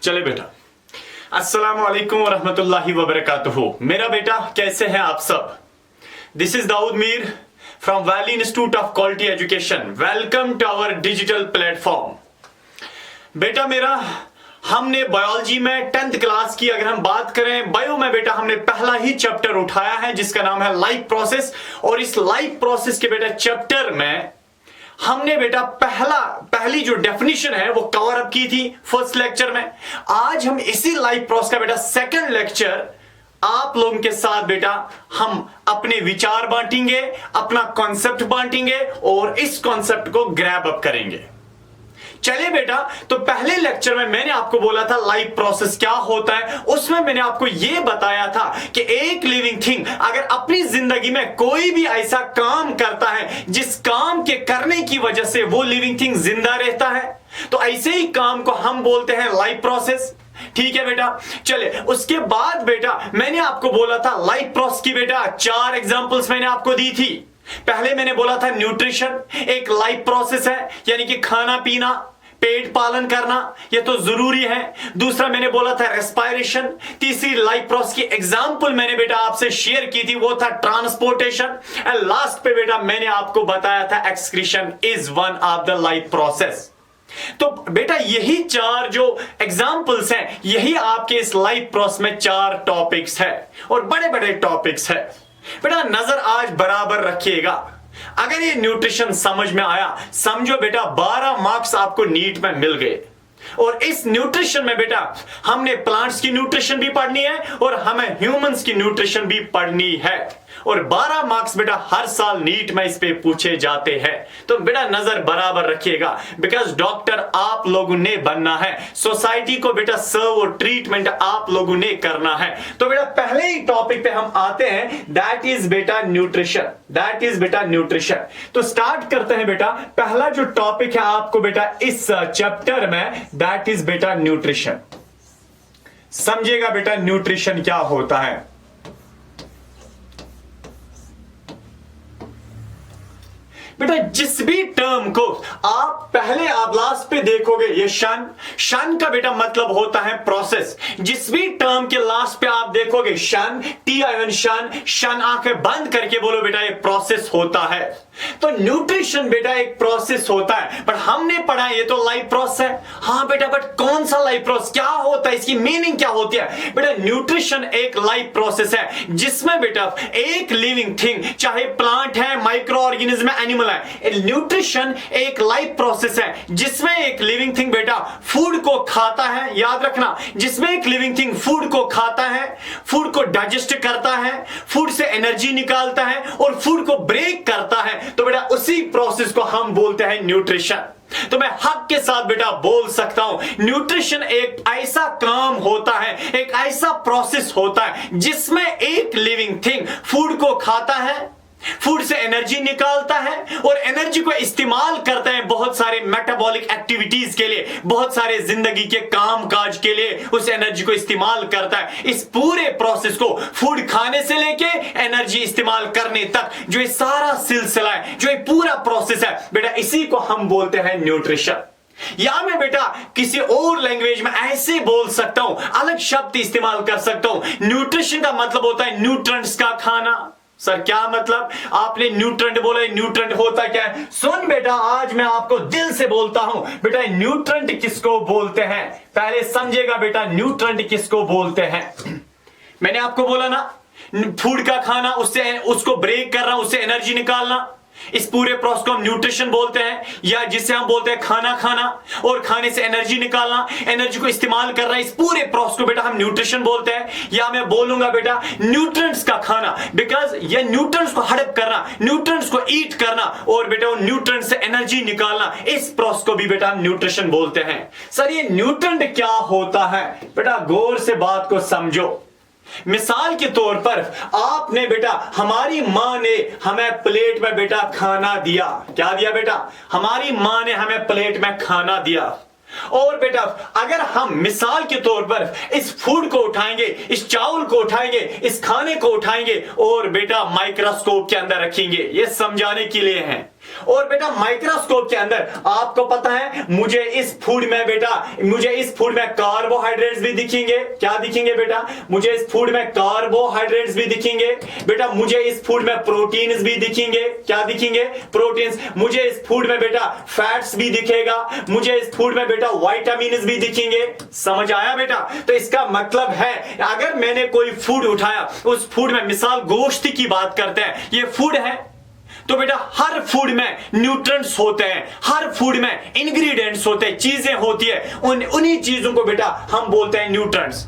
चले बेटा, अस्सलाम वालेकुम वरहमतुल्लाहि वबरकातुहू। मेरा बेटा कैसे हैं आप सब? This is Dawood Mir from valley institute of quality education. Welcome to our digital platform. बेटा मेरा, हमने बायोलॉजी में 10th क्लास की अगर हम बात करें, बायो में बेटा हमने पहला ही चैप्टर उठाया है जिसका नाम है लाइफ प्रोसेस। और इस लाइफ प्रोसेस के बेटा चैप्टर में हमने बेटा पहली जो डेफिनेशन है वो कवर अप की थी फर्स्ट लेक्चर में। आज हम इसी लाइफ प्रोसेस का बेटा सेकंड लेक्चर आप लोगों के साथ बेटा हम अपने विचार बांटेंगे, अपना कॉन्सेप्ट बांटेंगे और इस कॉन्सेप्ट को ग्रैब अप करेंगे। चलिए बेटा, तो पहले लेक्चर में मैंने आपको बोला था लाइफ प्रोसेस क्या होता है। उसमें मैंने आपको यह बताया था कि एक लिविंग थिंग अगर अपनी जिंदगी में कोई भी ऐसा काम करता है जिस काम के करने की वजह से वो लिविंग थिंग जिंदा रहता है, तो ऐसे ही काम को हम बोलते हैं लाइफ प्रोसेस। ठीक है बेटा, चले उसके बाद बेटा मैंने आपको बोला था लाइफ प्रोसेस की बेटा 4 एग्जांपल्स मैंने आपको दी थी। पहले मैंने बोला था न्यूट्रिशन एक लाइफ प्रोसेस है, यानी कि खाना पीना, पेट पालन करना, यह तो जरूरी है। दूसरा मैंने बोला था रेस्पायरेशन। तीसरी लाइफ प्रोसेस की एग्जांपल मैंने बेटा आपसे शेयर की थी, वो था ट्रांसपोर्टेशन। एंड लास्ट पे बेटा मैंने आपको बताया था excretion is one of the life process. तो बेटा यही 4 जो एग्जाम्पल्स हैं, यही आपके इस लाइफ प्रोसेस में 4 टॉपिक्स है और बड़े बड़े टॉपिक्स है। बेटा नजर आज बराबर रखिएगा। अगर ये न्यूट्रिशन समझ में आया, समझो बेटा 12 मार्क्स आपको नीट में मिल गए। और इस न्यूट्रिशन में बेटा हमने प्लांट्स की न्यूट्रिशन भी पढ़नी है और हमें ह्यूमंस की न्यूट्रिशन भी पढ़नी है। और 12 मार्क्स बेटा हर साल नीट में इस पे पूछे जाते हैं। तो बेटा नजर बराबर रखिएगा, बिकॉज डॉक्टर आप लोगों ने बनना है, सोसाइटी को बेटा सर्व और ट्रीटमेंट आप लोगों ने करना है। तो बेटा पहले ही टॉपिक पे हम आते हैं, दैट इज बेटा न्यूट्रिशन। दैट इज बेटा न्यूट्रिशन। तो स्टार्ट करते हैं बेटा। पहला जो टॉपिक है आपको बेटा इस चैप्टर में, दैट इज बेटा न्यूट्रिशन। समझिएगा बेटा न्यूट्रिशन क्या होता है। बेटा जिस भी टर्म को आप लास्ट पे देखोगे, ये शन का बेटा मतलब होता है प्रोसेस। जिस भी टर्म के लास्ट पे आप देखोगे शन, शन आंखें बंद करके बोलो बेटा ये प्रोसेस होता है। तो न्यूट्रिशन बेटा एक प्रोसेस होता है, बट हमने पढ़ा ये तो लाइफ प्रोसेस है। हाँ बेटा, बट कौन सा लाइफ प्रोसेस, क्या होता है, इसकी मीनिंग क्या होती है? बेटा न्यूट्रिशन एक लाइफ प्रोसेस है जिसमें बेटा एक लिविंग थिंग, चाहे प्लांट है, माइक्रो ऑर्गेनिज्म है, एनिमल है, न्यूट्रिशन एक लाइफ प्रोसेस है जिसमें एक लिविंग थिंग बेटा फूड को खाता है। याद रखना, जिसमें एक लिविंग थिंग फूड को खाता है, फूड को डाइजेस्ट करता है, फूड से एनर्जी निकालता है और फूड को ब्रेक करता है। तो बेटा उसी प्रोसेस को हम बोलते हैं न्यूट्रिशन। तो मैं हक के साथ बेटा बोल सकता हूं, न्यूट्रिशन एक ऐसा काम होता है, एक ऐसा प्रोसेस होता है जिसमें एक लिविंग थिंग फूड को खाता है, फूड से एनर्जी निकालता है और एनर्जी को इस्तेमाल करता है बहुत सारे मेटाबॉलिक एक्टिविटीज के लिए, बहुत सारे जिंदगी के काम काज के लिए उस एनर्जी को इस्तेमाल करता है। इस पूरे प्रोसेस को फूड खाने से लेके एनर्जी इस्तेमाल करने तक जो ये सारा सिलसिला है, जो ये पूरा प्रोसेस है बेटा, इसी को हम बोलते हैं न्यूट्रिशन। या मैं बेटा किसी और लैंग्वेज में ऐसे बोल सकता हूं, अलग शब्द इस्तेमाल कर सकता हूं। न्यूट्रिशन का मतलब होता है न्यूट्रिएंट्स का खाना। सर क्या मतलब? आपने न्यूट्रेंट बोला, न्यूट्रेंट होता क्या है? सुन बेटा, आज मैं आपको दिल से बोलता हूं बेटा, न्यूट्रेंट किसको बोलते हैं पहले समझेगा बेटा। न्यूट्रेंट किसको बोलते हैं? मैंने आपको बोला ना, फूड का खाना, उससे उसको ब्रेक करना, उससे एनर्जी निकालना, इस पूरे प्रोसेस को हम न्यूट्रिशन बोलते हैं, या जिसे हम बोलते हैं खाना खाना और खाने से एनर्जी निकालना, एनर्जी को इस्तेमाल करना, इस पूरे प्रोसेस को बेटा हम न्यूट्रिशन बोलते हैं। या मैं बोलूंगा बेटा न्यूट्रिएंट्स का खाना, बिकॉज ये न्यूट्रिएंट्स को हड़प करना, न्यूट्रिएंट्स को ईट करना और बेटा न्यूट्रिएंट्स से एनर्जी निकालना, इस प्रोसेस को भी बेटा हम न्यूट्रिशन बोलते हैं। सर ये न्यूट्रिएंट क्या होता है? बेटा गौर से बात को समझो। मिसाल के तौर पर आपने बेटा, हमारी मां ने हमें प्लेट में बेटा खाना दिया। क्या दिया बेटा? हमारी मां ने हमें प्लेट में खाना दिया। और बेटा अगर हम मिसाल के तौर पर इस फूड को उठाएंगे, इस चावल को उठाएंगे, इस खाने को उठाएंगे और बेटा माइक्रोस्कोप के अंदर रखेंगे, ये समझाने के लिए है। और बेटा माइक्रोस्कोप के अंदर आपको पता है मुझे इस फूड में कार्बोहाइड्रेट्स भी दिखेंगे। क्या दिखेंगे बेटा? मुझे इस फूड में कार्बोहाइड्रेट्स भी दिखेंगे। बेटा मुझे इस फूड में प्रोटीन्स भी दिखेंगे। क्या दिखेंगे? प्रोटीन्स। मुझे इस फूड में बेटा फैट्स भी दिखेगा। मुझे इस फूड में बेटा विटामिन्स भी दिखेंगे। समझ आया बेटा? तो इसका मतलब है अगर मैंने कोई फूड उठाया, उस फूड में मिसाल गोश्त की बात करते हैं, ये फूड है, तो बेटा हर फूड में न्यूट्रिएंट्स होते हैं, हर फूड में इंग्रेडिएंट्स होते हैं, चीजें होती है, उन्हीं चीजों को बेटा हम बोलते हैं न्यूट्रिएंट्स।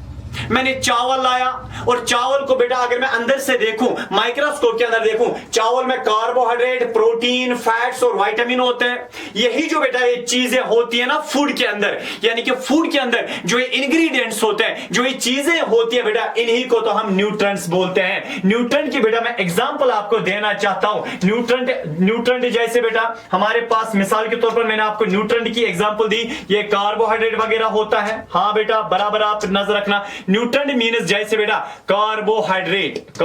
मैंने चावल लाया और चावल को बेटा अगर मैं अंदर से देखूं, माइक्रोस्कोप के अंदर देखूं, चावल में कार्बोहाइड्रेट, प्रोटीन, फैट्स और विटामिन होते हैं। यही जो बेटा ये चीजें होती है ना फूड के अंदर, यानी कि फूड के अंदर जो ये इंग्रेडिएंट्स होते हैं, जो ये चीजें होती है बेटा, इन्हीं को तो हम न्यूट्रिएंट्स बोलते हैं। न्यूट्रिएंट की बेटा मैं एग्जांपल आपको देना चाहता हूं। न्यूट्रिएंट जैसे बेटा हमारे पास मिसाल के तौर पर मैंने आपको न्यूट्रिएंट की एग्जांपल दी, ये कार्बोहाइड्रेट वगैरह होता है। हाँ बेटा बराबर आप नजर रखना। न्यूट्रिएंट मीन्स जैसे बेटा कार्बोहाइड्रेट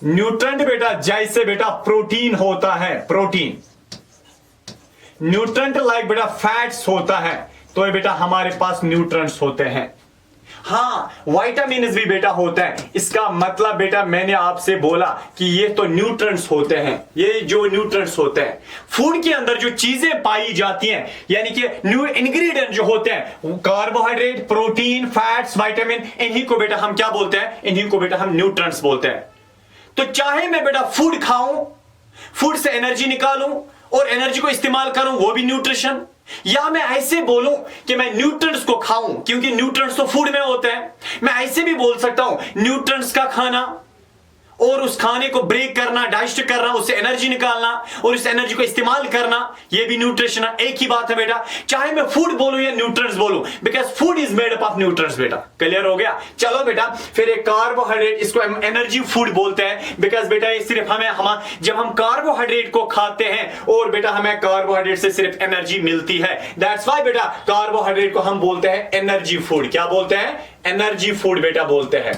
न्यूट्रिएंट बेटा जैसे बेटा प्रोटीन होता है, प्रोटीन। न्यूट्रिएंट लाइक बेटा फैट्स होता है, तो ये बेटा हमारे पास न्यूट्रिएंट्स होते हैं। हाँ विटामिन्स भी बेटा होता है। इसका मतलब बेटा मैंने आपसे बोला कि ये तो न्यूट्रिएंट्स होते हैं। ये जो न्यूट्रिएंट्स होते हैं फूड के अंदर जो चीजें पाई जाती हैं, यानी कि न्यू इंग्रेडिएंट जो होते हैं, कार्बोहाइड्रेट, प्रोटीन, फैट्स, विटामिन, इन्हीं को बेटा हम क्या बोलते हैं? इन्हीं को बेटा हम न्यूट्रिएंट्स बोलते हैं। तो चाहे मैं बेटा फूड खाऊं, फूड से एनर्जी निकालूं और एनर्जी को इस्तेमाल करूं, वो भी न्यूट्रिशन, या मैं ऐसे बोलूं कि मैं न्यूट्रिएंट्स को खाऊं, क्योंकि न्यूट्रिएंट्स तो फूड में होते हैं। मैं ऐसे भी बोल सकता हूं न्यूट्रिएंट्स का खाना और उस खाने को ब्रेक करना, डाइजेस्ट करना, उससे एनर्जी निकालना और उस एनर्जी को इस्तेमाल करना, ये भी न्यूट्रिशन है। एक ही बात है बेटा, चाहे मैं फूड बोलूं या न्यूट्रिएंट्स बोलूं, because food is made up of nutrients. बेटा क्लियर हो गया? चलो बेटा फिर एक कार्बोहाइड्रेट, इसको हम एनर्जी फूड बोलते हैं, बिकॉज बेटा ये सिर्फ जब हम कार्बोहाइड्रेट को खाते हैं और बेटा हमें कार्बोहाइड्रेट से सिर्फ एनर्जी मिलती है, दैट्स व्हाई बेटा कार्बोहाइड्रेट को हम बोलते हैं एनर्जी फूड। क्या बोलते हैं? एनर्जी फूड बेटा बोलते हैं।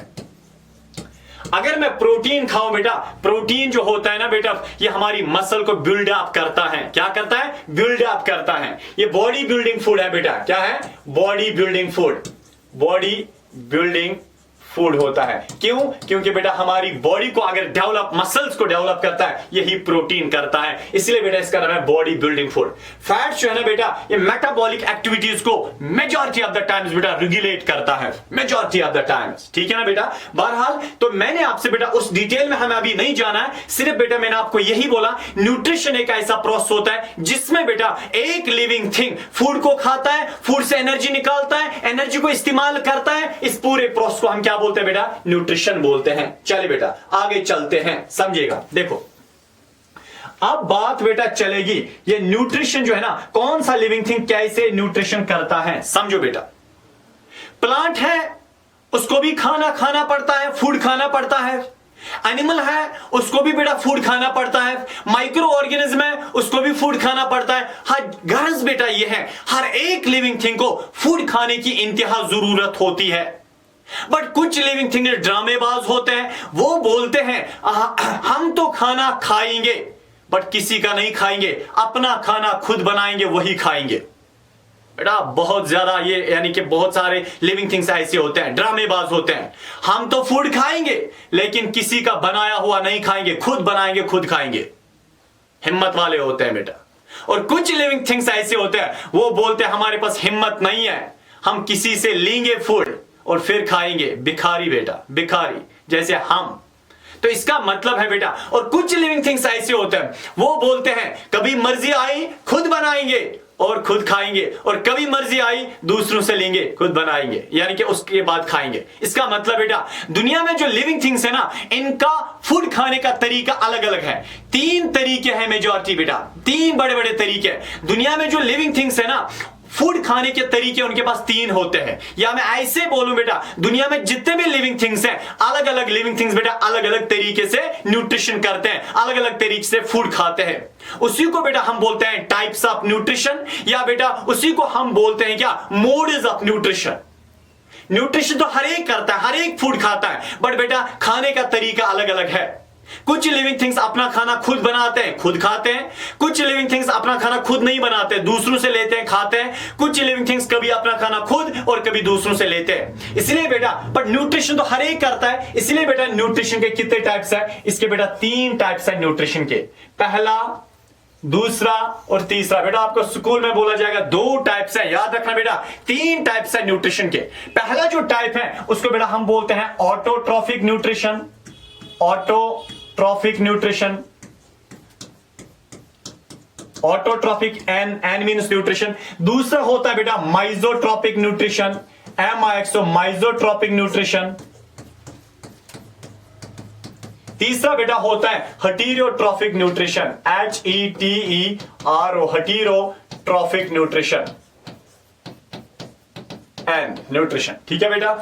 अगर मैं प्रोटीन खाऊं बेटा, प्रोटीन जो होता है ना बेटा, ये हमारी मसल को बिल्ड अप करता है। क्या करता है? बिल्ड अप करता है। ये बॉडी बिल्डिंग फूड है बेटा। क्या है? Body building food. Body building food होता है। क्यों? क्योंकि बेटा हमारी बॉडी को अगर डेवलप, मसल्स को डेवलप करता है, यही प्रोटीन करता है, इसलिए बेटा इसका नाम है बॉडी बिल्डिंग फूड। फैट्स जो है ना बेटा, ये मेटाबॉलिक एक्टिविटीज को मेजॉरिटी ऑफ द टाइम्स बेटा रेगुलेट करता है, मेजॉरिटी ऑफ द टाइम्स। ठीक है ना बेटा? बहरहाल तो मैंने आपसे बेटा उस डिटेल में हमें अभी नहीं जाना है, सिर्फ बेटा मैंने आपको यही बोला न्यूट्रिशन एक ऐसा प्रोसेस होता है जिसमें बेटा एक लिविंग थिंग फूड को खाता है, फूड से एनर्जी निकालता है, एनर्जी को इस्तेमाल करता है। इस पूरे प्रोसेस को हम क्या बोलते हैं बेटा? न्यूट्रिशन बोलते हैं। चलिए बेटा आगे चलते हैं, समझिएगा। देखो अब बात बेटा चलेगी, ये न्यूट्रिशन जो है ना, कौन सा लिविंग थिंग कैसे न्यूट्रिशन करता है, समझो बेटा। प्लांट है, उसको भी खाना पड़ता है, फूड खाना पड़ता है। एनिमल है, उसको भी बेटा फूड खाना पड़ता है। माइक्रो ऑर्गेनिज्म है, उसको भी फूड खाना पड़ता है। हर गर्ज बेटा ये है, हर एक लिविंग थिंग को फूड खाने की इंतहा जरूरत होती है। बट कुछ लिविंग थिंग ड्रामेबाज होते हैं, वो बोलते हैं हम तो खाना खाएंगे बट किसी का नहीं खाएंगे, अपना खाना खुद बनाएंगे, वही खाएंगे। बेटा बहुत ज्यादा ये, यानी कि बहुत सारे लिविंग थिंग्स ऐसे होते हैं, ड्रामेबाज होते हैं। हम तो फूड खाएंगे लेकिन किसी का बनाया हुआ नहीं खाएंगे, खुद बनाएंगे, खुद खाएंगे। हिम्मत वाले होते हैं बेटा। और कुछ लिविंग थिंग्स ऐसे होते हैं, वो बोलते हैं हमारे पास हिम्मत नहीं है, हम किसी से लेंगे फूड और फिर खाएंगे। भिखारी बेटा, भिखारी जैसे हम। तो इसका मतलब है बेटा, और कुछ लिविंग थिंग्स ऐसे होते हैं, वो बोलते हैं कभी मर्जी आई खुद बनाएंगे और खुद खाएंगे, और कभी मर्जी आई दूसरों से लेंगे, खुद बनाएंगे, यानी कि उसके बाद खाएंगे। इसका मतलब बेटा दुनिया में जो लिविंग थिंग्स है ना, इनका फूड खाने का तरीका अलग अलग है। 3 तरीके हैं मेजॉरिटी बेटा, 3 बड़े बड़े तरीके। दुनिया में जो लिविंग थिंग्स है ना, फूड खाने के तरीके उनके पास 3 होते हैं। या मैं ऐसे बोलूं बेटा, दुनिया में जितने भी लिविंग थिंग्स हैं, अलग अलग लिविंग थिंग्स बेटा अलग अलग तरीके से न्यूट्रिशन करते हैं, अलग अलग तरीके से फूड खाते हैं। उसी को बेटा हम बोलते हैं टाइप्स ऑफ न्यूट्रिशन, या बेटा उसी को हम बोलते हैं क्या? Modes of nutrition. न्यूट्रिशन तो हर एक करता है, हर एक फूड खाता है, बट बेटा खाने का तरीका अलग अलग है। कुछ लिविंग थिंग्स अपना खाना खुद बनाते हैं, खुद खाते हैं। कुछ लिविंग थिंग्स अपना खाना खुद नहीं बनाते, दूसरों से लेते हैं, खाते हैं। कुछ लिविंग थिंग्स कभी अपना खाना खुद और कभी दूसरों से लेते हैं। इसलिए बेटा, पर न्यूट्रिशन तो हर एक करता है। इसलिए बेटा न्यूट्रिशन के कितने टाइप्स है? इसके बेटा 3 टाइप्स है न्यूट्रिशन के, पहला, दूसरा और तीसरा। बेटा आपको स्कूल में बोला जाएगा 2 टाइप्स है, याद रखना बेटा 3 टाइप्स है न्यूट्रिशन के। पहला जो टाइप है उसको बेटा हम बोलते हैं autotrophic nutrition, autotrophic nutrition, autotrophic an means nutrition. दूसरा होता है बेटा mixotrophic nutrition, MIXO mixotrophic nutrition. तीसरा बेटा होता है heterotrophic nutrition, HETERO heterotrophic nutrition and nutrition. ठीक है बेटा,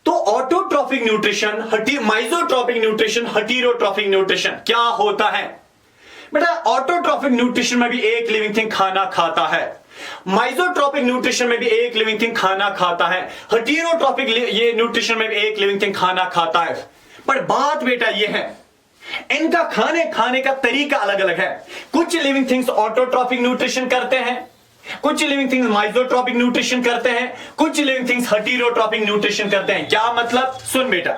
तो autotrophic nutrition, mixotrophic nutrition, heterotrophic nutrition क्या होता है? बेटा ऑटोट्रॉफिक न्यूट्रिशन में भी एक लिविंग थिंग खाना खाता है, माइजोट्रॉपिक न्यूट्रिशन में भी एक लिविंग थिंग खाना खाता है, हेटेरोट्रॉपिक ये न्यूट्रिशन में भी एक लिविंग थिंग खाना खाता है। पर बात बेटा ये है, इनका खाने का तरीका अलग अलग है। कुछ लिविंग थिंग्स ऑटोट्रॉपिक न्यूट्रिशन करते हैं, कुछ लिविंग थिंग्स माइजोट्रॉपिक न्यूट्रिशन करते हैं, कुछ लिविंग थिंग्स हेटेरोट्रॉपिक न्यूट्रिशन करते हैं। क्या मतलब? सुन बेटा,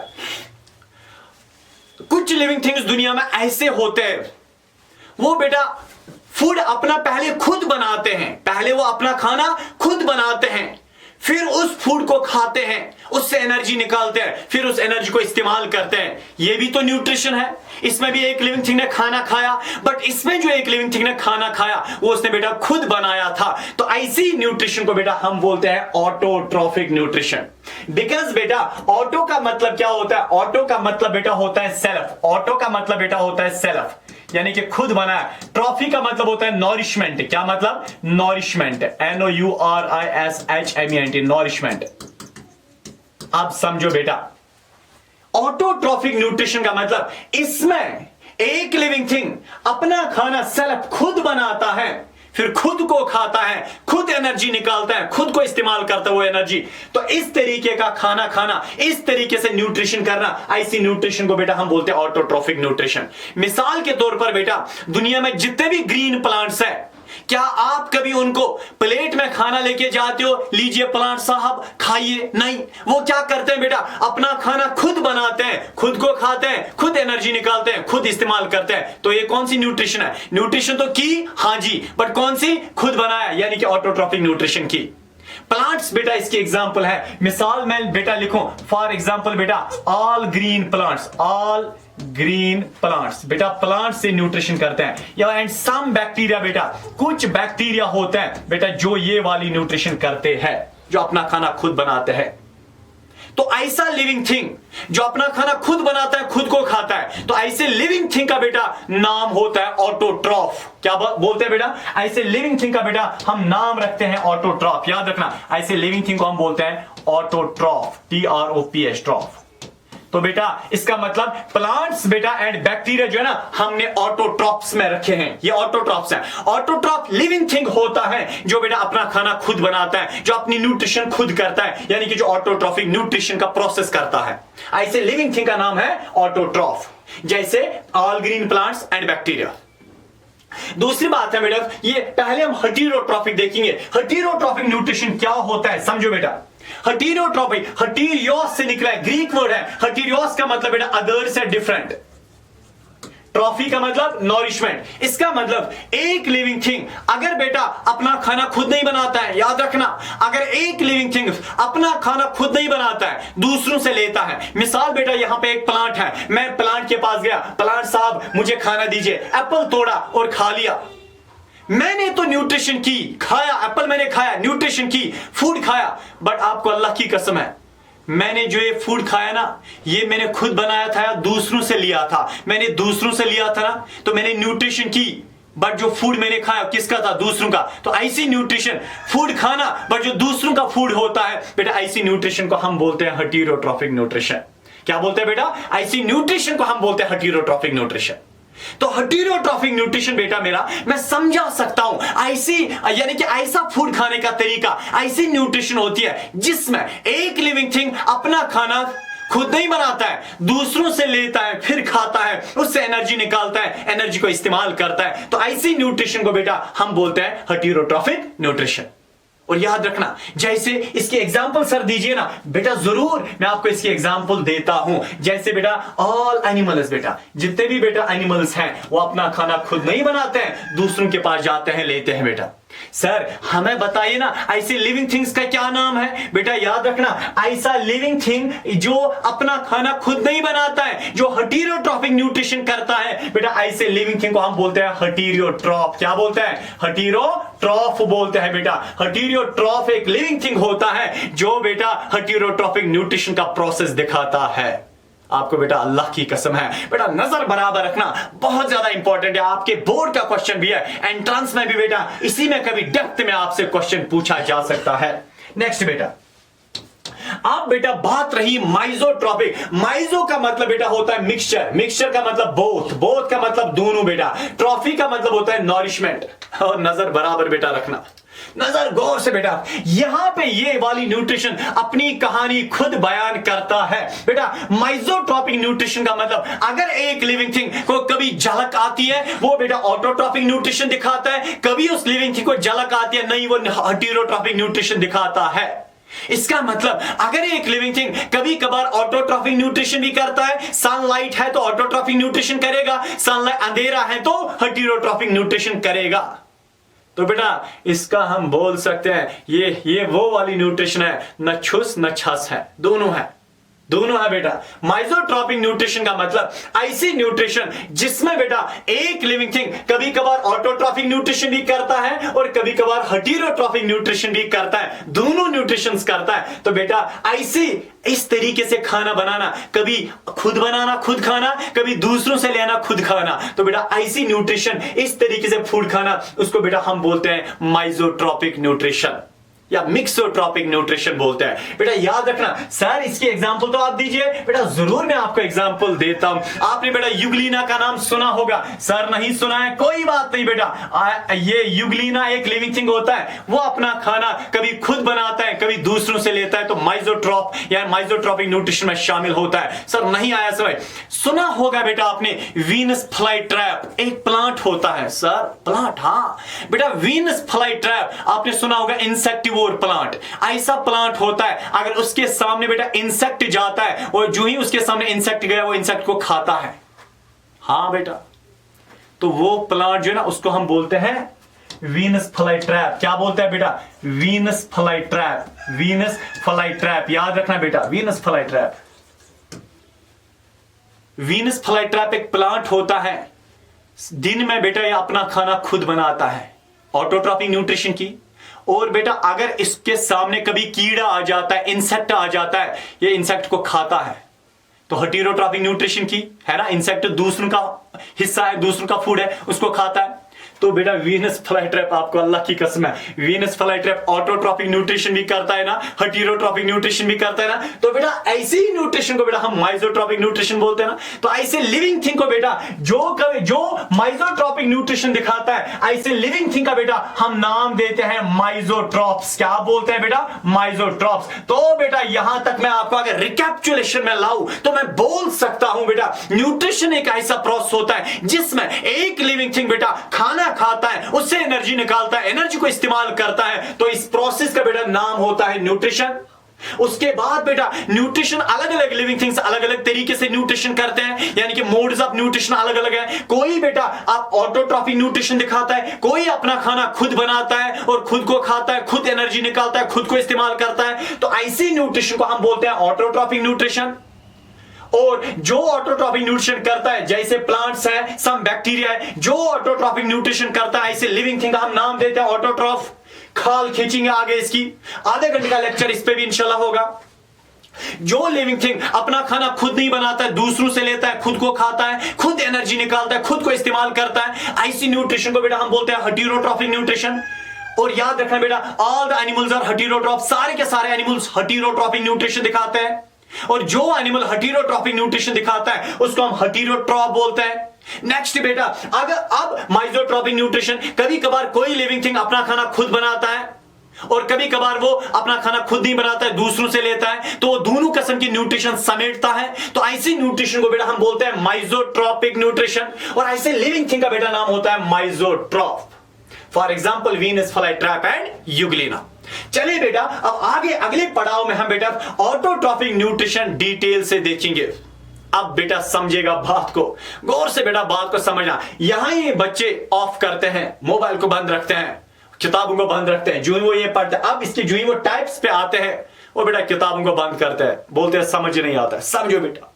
कुछ लिविंग थिंग्स दुनिया में ऐसे होते हैं, वो बेटा फूड अपना पहले खुद बनाते हैं, पहले वो अपना खाना खुद बनाते हैं, फिर उस फूड को खाते हैं, उससे एनर्जी निकालते हैं, फिर उस एनर्जी को इस्तेमाल करते हैं। ये भी तो न्यूट्रिशन है। इसमें भी एक लिविंग थिंग ने खाना खाया, बट इसमें जो एक लिविंग थिंग ने खाना खाया वो उसने बेटा खुद बनाया था। तो ऐसी न्यूट्रिशन को बेटा हम बोलते हैं ऑटोट्रॉफिक न्यूट्रिशन। बिकॉज बेटा ऑटो का मतलब क्या होता है? ऑटो का मतलब बेटा होता है सेल्फ, ऑटो का मतलब बेटा होता है सेल्फ, यानी कि खुद बनाया। ट्रॉफी का मतलब होता है नॉरिशमेंट। क्या मतलब? Nourishment, NOURISHMENT, nourishment. अब समझो बेटा, ऑटोट्रॉफिक न्यूट्रिशन का मतलब इसमें एक लिविंग थिंग अपना खाना सेल्फ खुद बनाता है, फिर खुद को खाता है, खुद एनर्जी निकालता है, खुद को इस्तेमाल करता है वो एनर्जी। तो इस तरीके का खाना खाना, इस तरीके से न्यूट्रिशन करना, ऐसी न्यूट्रिशन को बेटा हम बोलते हैं ऑटोट्रॉफिक न्यूट्रिशन। मिसाल के तौर पर बेटा दुनिया में जितने भी ग्रीन प्लांट्स है, क्या आप कभी उनको प्लेट में खाना लेके जाते हो, लीजिए प्लांट साहब खाइए? नहीं, वो क्या करते हैं बेटा, अपना खाना खुद बनाते हैं, खुद को खाते हैं, खुद एनर्जी निकालते हैं, खुद इस्तेमाल करते हैं। तो ये कौन सी न्यूट्रिशन है? न्यूट्रिशन तो की, हाँ जी, बट कौन सी? खुद बनाया, यानी कि ऑटोट्रॉफिक न्यूट्रिशन की। प्लांट्स बेटा इसकी एग्जांपल है। मिसाल मैं बेटा लिखूं, फॉर एग्जांपल बेटा all green plants, all green plants बेटा प्लांट से न्यूट्रिशन करते हैं। या एंड सम बैक्टीरिया बेटा, कुछ बैक्टीरिया होते हैं बेटा जो ये वाली न्यूट्रिशन करते हैं, जो अपना खाना खुद बनाते हैं। तो ऐसा लिविंग थिंग जो अपना खाना खुद बनाता है, खुद को खाता है, तो ऐसे लिविंग थिंग का बेटा नाम होता है ऑटोट्रॉफ। क्या बोलते हैं बेटा? ऐसे लिविंग थिंग का बेटा हम नाम रखते हैं ऑटोट्रॉफ। याद रखना, ऐसे लिविंग थिंग को हम बोलते हैं ऑटोट्रॉफ, TROPH, ट्रॉफ। तो बेटा इसका मतलब प्लांट्स बेटा एंड बैक्टीरिया जो है ना, हमने ऑटोट्रॉप्स में रखे हैं। ये ऑटोट्रॉप्स हैं। ऑटोट्रॉप लिविंग थिंग होता है जो बेटा अपना खाना खुद बनाता है, जो अपनी न्यूट्रिशन खुद करता है, यानी कि जो ऑटोट्रॉफिक न्यूट्रिशन का प्रोसेस करता है। ऐसे लिविंग थिंग का नाम है ऑटोट्रॉफ, जैसे all green plants and bacteria. दूसरी बात है बेटा, ये पहले हम हेटेरोट्रॉफिक देखेंगे। हेटेरोट्रॉफिक न्यूट्रिशन क्या होता है समझो बेटा। हेटेरोट्रॉफिक, हेटेरियोस से निकला है, ग्रीक वर्ड है। हेटेरियोस का मतलब बेटा अदर से डिफरेंट, ट्रॉफी का मतलब नॉरिशमेंट। इसका मतलब एक लिविंग थिंग अगर बेटा अपना खाना खुद नहीं बनाता है, याद रखना, अगर एक लिविंग थिंग अपना खाना खुद नहीं बनाता है, दूसरों से लेता है। मिसाल बेटा यहां पे एक प्लांट है, मैं प्लांट के पास गया, प्लांट साहब मुझे खाना दीजिए, एप्पल तोड़ा और खा लिया। मैंने तो न्यूट्रिशन की, खाया, एप्पल मैंने खाया, न्यूट्रिशन की, फूड खाया, बट आपको अल्लाह की कसम है, मैंने जो ये फूड खाया ना, ये मैंने खुद बनाया था या दूसरों से लिया था? मैंने दूसरों से लिया था ना, तो मैंने न्यूट्रिशन की, बट जो फूड मैंने खाया किसका था? दूसरों का। तो ऐसी न्यूट्रिशन, फूड खाना बट जो दूसरों का फूड होता है बेटा, ऐसी न्यूट्रिशन को हम बोलते हैं हेटेरोट्रॉफिक न्यूट्रिशन। क्या बोलते हैं बेटा? ऐसी न्यूट्रिशन को हम बोलते हैं हेटेरोट्रॉफिक न्यूट्रिशन। तो हेटेरोट्रॉफिक न्यूट्रिशन बेटा मेरा, मैं समझा सकता हूं ऐसी, यानी कि ऐसा फूड खाने का तरीका, ऐसी न्यूट्रिशन होती है जिसमें एक लिविंग थिंग अपना खाना खुद नहीं बनाता है, दूसरों से लेता है, फिर खाता है, उससे एनर्जी निकालता है, एनर्जी को इस्तेमाल करता है। तो ऐसी न्यूट्रिशन को बेटा हम बोलते हैं हेटेरोट्रॉफिक न्यूट्रिशन। और याद रखना, जैसे इसके एग्जाम्पल सर दीजिए ना बेटा, जरूर मैं आपको इसकी एग्जाम्पल देता हूं। जैसे बेटा ऑल एनिमल्स, बेटा जितने भी बेटा एनिमल्स हैं वो अपना खाना खुद नहीं बनाते हैं, दूसरों के पास जाते हैं, लेते हैं। बेटा सर हमें बताइए ना ऐसे लिविंग थिंग्स का क्या नाम है? बेटा याद रखना, ऐसा लिविंग थिंग जो अपना खाना खुद नहीं बनाता है, जो हेटेरोट्रॉफिक न्यूट्रिशन करता है, बेटा ऐसे लिविंग थिंग को हम बोलते हैं हेटेरोट्रॉफ। क्या बोलते हैं? हेटेरोट्रॉफ बोलते हैं। बेटा हेटेरोट्रॉफ एक लिविंग थिंग होता है जो बेटा हेटेरोट्रॉफिक न्यूट्रिशन का प्रोसेस दिखाता है। आपको बेटा अल्लाह की कसम है बेटा नजर बराबर रखना, बहुत ज्यादा इंपॉर्टेंट है, आपके बोर्ड का क्वेश्चन भी है, एंट्रेंस में भी बेटा इसी में कभी डेप्थ में आपसे क्वेश्चन पूछा जा सकता है। नेक्स्ट बेटा, आप बेटा बात रही माइजोट्रॉपिक। माइजो का मतलब बेटा होता है मिक्सचर, मिक्सचर का मतलब बोथ, बोथ का मतलब दोनों बेटा, ट्रॉफी का मतलब होता है नॉरिशमेंट। और नजर बराबर बेटा रखना, नजर गौर से बेटा, यहां पे ये वाली न्यूट्रिशन अपनी कहानी खुद बयान करता है। बेटा माइजोट्रॉपिक न्यूट्रिशन का मतलब अगर एक लिविंग थिंग को कभी झलक आती है वो बेटा ऑटोट्रॉपिक न्यूट्रिशन दिखाता है, कभी उस लिविंग थिंग को झलक आती है नहीं वो हेटेरोट्रॉपिक न्यूट्रिशन दिखाता है। इसका मतलब अगर एक लिविंग थिंग कभी कभार ऑटोट्रॉफिक न्यूट्रिशन भी करता है, सनलाइट है तो ऑटोट्रॉफिक न्यूट्रिशन करेगा, सनलाइट अंधेरा है तो हेटेरोट्रॉफिक न्यूट्रिशन करेगा। तो बेटा इसका हम बोल सकते हैं ये वो वाली न्यूट्रिशन है, न छुस न छस है, दोनों है, दोनों है बेटा। माइजोट्रॉपिक न्यूट्रिशन का मतलब ऐसी न्यूट्रिशन जिसमें बेटा एक लिविंग थिंग कभी कभार ऑटोट्रॉफिक न्यूट्रिशन भी करता है और कभी कभार हेटेरोट्रॉफिक न्यूट्रिशन भी करता है, दोनों न्यूट्रिशंस करता है। तो बेटा ऐसी इस तरीके से खाना बनाना, कभी खुद बनाना खुद खाना, कभी दूसरों से लेना खुद खाना, तो बेटा ऐसी न्यूट्रिशन, इस तरीके से फूड खाना, उसको बेटा हम बोलते हैं माइजोट्रॉपिक न्यूट्रिशन या मिक्सोट्रॉपिक न्यूट्रिशन बोलते हैं। बेटा याद रखना, सर इसकी एग्जांपल तो आप दीजिए। बेटा जरूर मैं आपको एग्जांपल देता हूं। आपने बेटा यूग्लिना का नाम सुना होगा, सर नहीं सुना है कोई बात नहीं बेटा, ये यूग्लिना एक लिविंग थिंग होता है, वो अपना खाना कभी खुद बनाता है कभी दूसरों से लेता है, तो माइजोट्रॉफ या माइजोट्रॉपिक न्यूट्रिशन में शामिल होता है। सर नहीं आया समझ, सुना होगा बेटा आपने वीनस फ्लाई ट्रैप, एक प्लांट होता है। सर प्लांट, हाँ बेटा वीनस फ्लाई ट्रैप आपने सुना होगा, इंसेक्टिव प्लांट, ऐसा प्लांट होता है अगर उसके सामने बेटा इंसेक्ट जाता है और जो ही उसके सामने इंसेक्ट गया वो इंसेक्ट को खाता है। हां बेटा, तो वो प्लांट जो है ना उसको हम बोलते हैं वीनस फ्लाई ट्रैप। क्या बोलते हैं बेटा? Venus fly trap, Venus fly trap. याद रखना बेटा Venus fly trap, Venus fly trap एक प्लांट होता है, दिन में बेटा ये अपना खाना खुद बनाता है, ऑटोट्रॉपिक न्यूट्रिशन की। और बेटा अगर इसके सामने कभी कीड़ा आ जाता है, इंसेक्ट आ जाता है, ये इंसेक्ट को खाता है, तो हेटेरोट्रॉपिक न्यूट्रिशन की है ना, इंसेक्ट दूसरों का हिस्सा है, दूसरों का फूड है, उसको खाता है। तो बेटा वीनस फ्लाई ट्रैप, आपको अल्लाह की कसम है, Venus fly trap autotrophic nutrition भी करता है ना, हेटेरोट्रॉपिक न्यूट्रिशन भी करता है ना। तो बेटा ऐसी ही न्यूट्रिशन को बेटा हम माइजोट्रॉपिक न्यूट्रिशन बोलते हैं ना। तो ऐसे लिविंग थिंग को बेटा जो माइजोट्रॉपिक न्यूट्रिशन दिखाता है, ऐसे लिविंग थिंग का बेटा हम नाम देते हैं माइजोट्रॉप्स। क्या बोलते हैं बेटा? माइजोट्रॉप्स। तो बेटा यहां तक मैं आपको अगर रिकैप्चुलेशन में लाऊं तो मैं बोल सकता हूं बेटा न्यूट्रिशन एक ऐसा प्रोसेस होता है जिसमें एक लिविंग थिंग बेटा खाना खाता है, उससे एनर्जी निकालता है, एनर्जी को इस्तेमाल करता है, तो इस प्रोसेस का बेटा नाम होता है न्यूट्रिशन। उसके बाद बेटा न्यूट्रिशन अलग अलग लिविंग थिंग्स अलग अलग तरीके से न्यूट्रिशन करते हैं, यानी कि मोड्स ऑफ न्यूट्रिशन अलग अलग है। कोई बेटा आप ऑटोट्रॉफिक न्यूट्रिशन दिखाता है, कोई अपना खाना खुद बनाता है और खुद को खाता है, खुद एनर्जी निकालता है, खुद को इस्तेमाल करता है, तो ऐसी न्यूट्रिशन को हम बोलते हैं ऑटोट्रॉफिक न्यूट्रिशन। और जो ऑटोट्रॉफिक न्यूट्रिशन करता है, जैसे प्लांट्स है, सम बैक्टीरिया है, जो ऑटोट्रॉफिक न्यूट्रिशन करता है, ऐसे लिविंग थिंग का हम नाम देते हैं ऑटोट्रॉफ। खाल खींचेंगे आगे इसकी, आधे घंटे का लेक्चर इस पे भी इंशाल्लाह होगा। जो लिविंग थिंग अपना खाना खुद नहीं बनाता है, दूसरों से लेता है, खुद को खाता है, खुद एनर्जी निकालता है, खुद को इस्तेमाल करता है, ऐसी न्यूट्रिशन को बेटा हम बोलते हैं हेटेरोट्रॉफिक न्यूट्रिशन। और याद रखना बेटा all the animals are heterotroph, सारे के सारे एनिमल्स हेटेरोट्रॉफिक न्यूट्रिशन दिखाते हैं। और जो एनिमल हेटेरोट्रॉफिक न्यूट्रिशन दिखाता है उसको हम हेटेरोट्रॉफ बोलते हैं। नेक्स्ट बेटा अगर अब माइजोट्रॉफिक न्यूट्रिशन, कभी कभार कोई लिविंग थिंग अपना खाना खुद बनाता है, और कभी कभार वो अपना खाना खुद नहीं बनाता है, दूसरों से लेता है, तो वो दोनों किस्म की न्यूट्रिशन समेटता है। तो ऐसी न्यूट्रिशन को बेटा हम बोलते हैं माइजोट्रॉपिक न्यूट्रिशन, और ऐसे लिविंग थिंग का बेटा नाम होता है mixotroph. For example Venus flytrap and Euglena. चलिए बेटा अब आगे अगले पड़ाव में हम बेटा ऑटोट्रॉफिक न्यूट्रिशन डिटेल से देखेंगे। अब बेटा समझेगा बात को, गौर से बेटा बात को समझना। यहां ये बच्चे ऑफ करते हैं, मोबाइल को बंद रखते हैं, किताबों को बंद रखते हैं, जो ही वो ये पढ़ते हैं। अब इसके जो ही वो टाइप्स पे आते हैं, वो बेटा किताबों को बंद करते हैं, बोलते हैं समझ नहीं आता है। समझो बेटा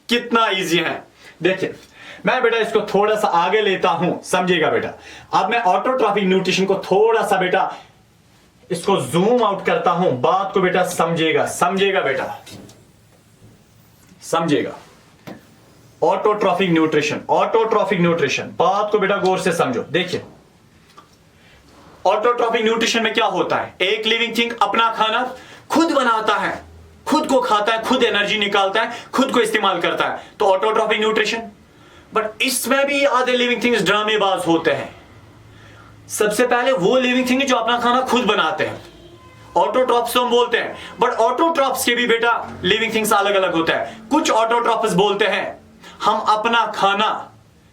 कितना इजी है। देखिए मैं बेटा इसको थोड़ा सा आगे लेता हूं, समझिएगा बेटा। अब मैं ऑटोट्रॉफिक न्यूट्रिशन को थोड़ा सा बेटा इसको जूम आउट करता हूं, बात को बेटा समझिएगा, समझिएगा बेटा, समझिएगा। ऑटोट्रॉफिक न्यूट्रिशन, ऑटोट्रॉफिक न्यूट्रिशन, बात को बेटा गौर से समझो। देखिए ऑटोट्रॉफिक न्यूट्रिशन में क्या होता है, एक लिविंग थिंग अपना खाना खुद बनाता है, खुद को खाता है, खुद एनर्जी निकालता है, खुद को इस्तेमाल करता है, तो ऑटोट्रॉफिक न्यूट्रिशन। बट इसमें भी आधे लिविंग थिंग्स ड्रामेबाज होते हैं। सबसे पहले वो लिविंग थिंग जो अपना खाना खुद बनाते हैं, ऑटोट्रॉप्स हम बोलते हैं। बट ऑटोट्रॉप्स के भी बेटा लिविंग थिंग्स अलग अलग होता है। कुछ ऑटोट्रॉप्स बोलते हैं हम अपना खाना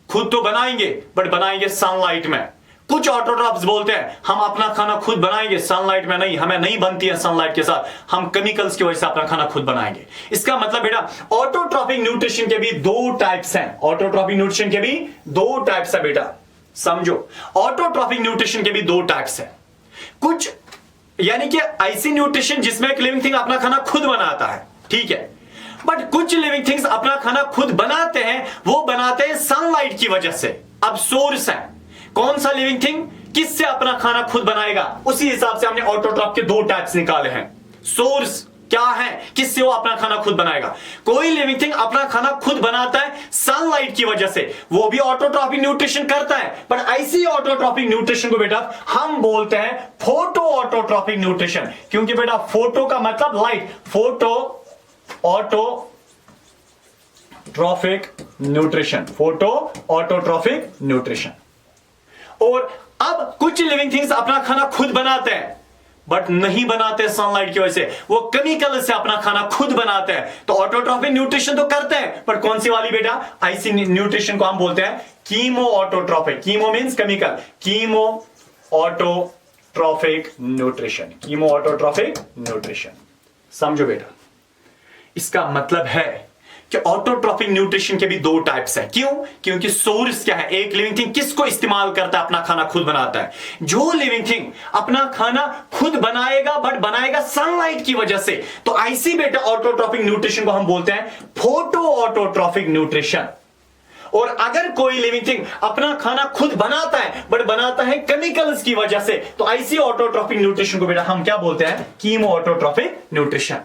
खुद तो बनाएंगे बट बनाएंगे सनलाइट में। कुछ ऑटोट्रॉप्स बोलते हैं हम अपना खाना खुद बनाएंगे, सनलाइट में नहीं, हमें नहीं बनती है सनलाइट के साथ, हम केमिकल्स की वजह से अपना खाना खुद बनाएंगे। इसका मतलब बेटा ऑटोट्रॉफिक न्यूट्रिशन के भी दो टाइप्स हैं। ऑटोट्रॉफिक न्यूट्रिशन के भी दो टाइप्स है बेटा, समझो। ऑटोट्रॉफिक न्यूट्रिशन के भी दो टाइप्स है। कुछ यानी कि ऐसी न्यूट्रिशन जिसमें एक लिविंग थिंग अपना खाना खुद बनाता है, ठीक है। बट कुछ लिविंग थिंग्स अपना खाना खुद बनाते हैं, वो बनाते हैं सनलाइट की वजह से। अब सोर्स है कौन सा लिविंग थिंग किससे अपना खाना खुद बनाएगा, उसी हिसाब से हमने ऑटोट्रॉफ के दो टाइप्स निकाले हैं। सोर्स क्या है, किससे वो अपना खाना खुद बनाएगा। कोई लिविंग थिंग अपना खाना खुद बनाता है सनलाइट की वजह से, वो भी ऑटोट्रॉफिक न्यूट्रिशन करता है। पर ऐसी ऑटोट्रॉफिक न्यूट्रिशन को बेटा हम बोलते हैं फोटो ऑटोट्रॉफिक न्यूट्रिशन, क्योंकि बेटा फोटो का मतलब light, photo autotrophic nutrition, photo autotrophic nutrition. और अब कुछ लिविंग थिंग्स अपना खाना खुद बनाते हैं बट नहीं बनाते सनलाइट की वजह से, वो केमिकल से अपना खाना खुद बनाते हैं। तो ऑटोट्रॉफिक न्यूट्रिशन तो करते हैं, पर कौन सी वाली बेटा, ऐसी न्यूट्रिशन को हम बोलते हैं chemo autotrophic. Chemo means chemical, chemo autotrophic nutrition, chemo autotrophic nutrition. समझो बेटा इसका मतलब है कि ऑटोट्रॉफिक न्यूट्रिशन के भी दो टाइप्स है। क्यों, क्योंकि सोर्स क्या है, एक लिविंग थिंग किसको इस्तेमाल करता है, अपना खाना खुद बनाता है। जो लिविंग थिंग अपना खाना खुद बनाएगा बट बनाएगा सनलाइट की वजह से, तो ऐसी बेटा ऑटोट्रॉफिक न्यूट्रिशन को हम बोलते हैं फोटो ऑटोट्रॉफिक न्यूट्रिशन। और अगर कोई लिविंग थिंग अपना खाना खुद बनाता है बट बनाता है केमिकल्स की वजह से, तो ऐसी ऑटोट्रॉफिक न्यूट्रिशन को बेटा हम क्या बोलते हैं, कीमो ऑटोट्रॉफिक न्यूट्रिशन।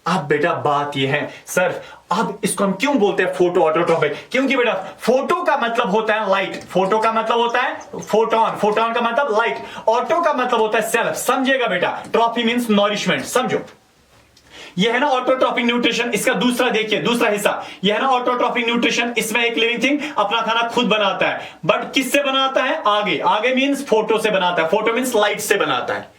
अब बेटा बात यह है सर, अब इसको हम क्यों बोलते हैं फोटो ऑटोट्रॉफिक, क्योंकि बेटा फोटो का मतलब होता है लाइट, फोटो का मतलब होता है फोटोन, फोटोन का मतलब लाइट, ऑटो का मतलब होता है सेल्फ। समझिएगा बेटा, ट्रॉफी मींस नॉरिशमेंट, समझो। यह है ना ऑटोट्रॉफिक न्यूट्रिशन। इसका दूसरा देखिए, दूसरा हिस्सा यह है ना ऑटोट्रॉफिक न्यूट्रिशन। इसमें एक लिविंग थिंग अपना खाना खुद बनाता है, बट किससे बनाता है, आगे, आगे मींस फोटो से बनाता है, फोटो मींस लाइट से बनाता है।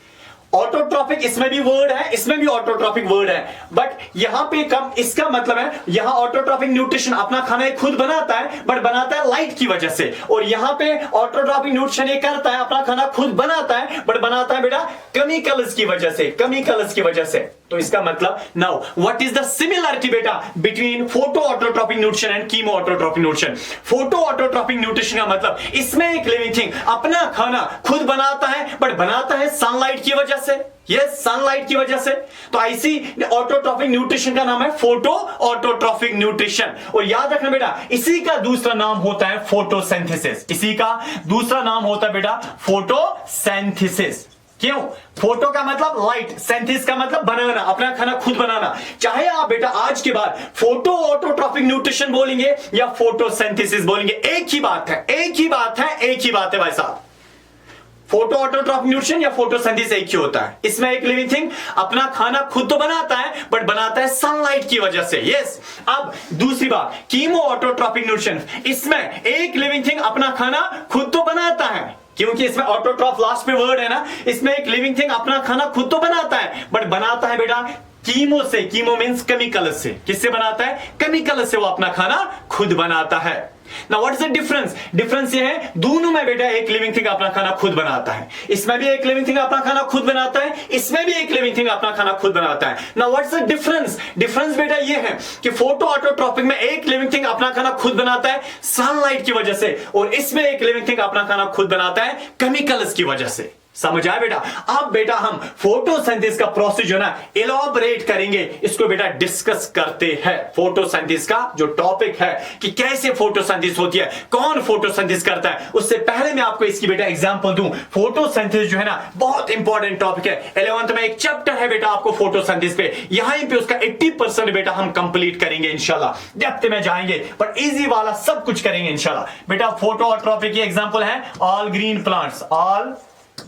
ऑटोट्रॉफिक इसमें भी वर्ड है, इसमें भी ऑटोट्रॉफिक वर्ड है, बट यहां पे कम, इसका मतलब है यहां ऑटोट्रॉफिक न्यूट्रिशन अपना खाना खुद बनाता है बट बनाता है लाइट की वजह से, और यहां पे ऑटोट्रॉफिक न्यूट्रिशन ये करता है अपना खाना खुद बनाता है बट बनाता है बेटा केमिकल्स की वजह से, केमिकल्स की वजह से। तो इसका मतलब now what is the similarity बेटा between photo autotrophic nutrition and chemo autotrophic nutrition. Photo autotrophic nutrition का मतलब इसमें एक लिविंग थिंग अपना खाना खुद बनाता है बट बनाता है सनलाइट की वजह से, यस, सनलाइट की वजह से। तो ऐसी ऑटोट्रॉफिक न्यूट्रिशन का नाम है फोटो ऑटोट्रॉफिक न्यूट्रिशन। और याद रखना बेटा इसी का दूसरा नाम होता है फोटोसिंथेसिस, इसी का दूसरा नाम होता है बेटा फोटोसिंथेसिस। क्यों, फोटो का मतलब लाइट, सिंथेसिस का मतलब बनाना, अपना खाना खुद बनाना। चाहे आप बेटा आज के बाद फोटो ऑटोट्रॉफिक न्यूट्रिशन बोलेंगे या फोटोसिंथेसिस बोलेंगे, एक ही बात है, एक ही बात है, एक ही बात है भाई साहब। फोटो ऑटोट्रॉफिक न्यूट्रिशन या फोटोसिंथेसिस एक ही होता है। इसमें एक लिविंग थिंग अपना खाना खुद तो बनाता है बट बनाता है सनलाइट की वजह से, यस। अब दूसरी बात, कीमो ऑटोट्रॉफिक न्यूट्रिशन, इसमें एक लिविंग थिंग अपना खाना खुद तो बनाता है, क्योंकि इसमें ऑटोट्रॉफ लास्ट पे वर्ड है ना, इसमें एक लिविंग थिंग अपना खाना खुद तो बनाता है, बट बनाता है बेटा कीमो से। कीमो मींस केमिकल से। किससे बनाता है? केमिकल से वो अपना खाना खुद बनाता है। Now what is the difference? Difference ये है दोनों में बेटा एक लिविंग थिंग अपना खाना खुद बनाता है। इसमें भी एक लिविंग थिंग अपना खाना खुद बनाता है, इसमें भी एक लिविंग थिंग अपना खाना खुद बनाता है। Now what is the difference? Difference बेटा ये है कि फोटो ऑटोट्रॉपिक में एक लिविंग थिंग अपना खाना खुद बनाता है सनलाइट की वजह से, और इसमें एक लिविंग थिंग अपना खाना खुद बनाता है केमिकल्स की वजह से। समझ आया बेटा? अब बेटा हम फोटोसिंथेसिस का प्रोसेस जो ना इलैबोरेट करेंगे, इसको बेटा डिस्कस करते हैं। फोटोसिंथेसिस का जो टॉपिक है कि कैसे फोटोसिंथेसिस होती है, कौन फोटोसिंथेसिस करता है, उससे पहले मैं आपको इसकी बेटा एग्जांपल दूं। फोटोसिंथेसिस जो है ना बहुत इंपॉर्टेंट टॉपिक है। 11th में एक चैप्टर है बेटा आपको फोटोसिंथेसिस पे, यहां पे उसका 80% बेटा हम कंप्लीट करेंगे इंशाल्लाह। डेप्थ में जाएंगे बट इजी वाला सब कुछ करेंगे इंशाल्लाह। बेटा फोटोट्रॉपिक की एग्जांपल है all green plants, all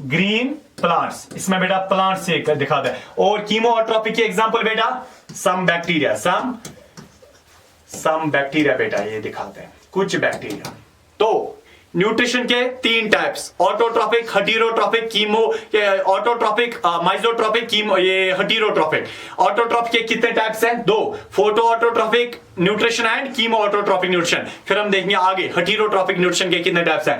green plants, इसमें बेटा प्लांट से दिखाता है। और कीमोट्रॉपिक की एग्जांपल बेटा सम बैक्टीरिया, सम बैक्टीरिया बेटा ये दिखाते हैं कुछ बैक्टीरिया। तो न्यूट्रिशन के 3 types, autotrophic, heterotrophic, chemo, autotrophic, mixotrophic, chemo, ये हेटेरोट्रॉपिक। ऑटोट्रॉपिक के कितने टाइप्स हैं? 2, photo autotrophic nutrition and chemo autotrophic nutrition. फिर हम देखेंगे आगे हेटेरोट्रॉपिक न्यूट्रिशन के कितने टाइप्स हैं।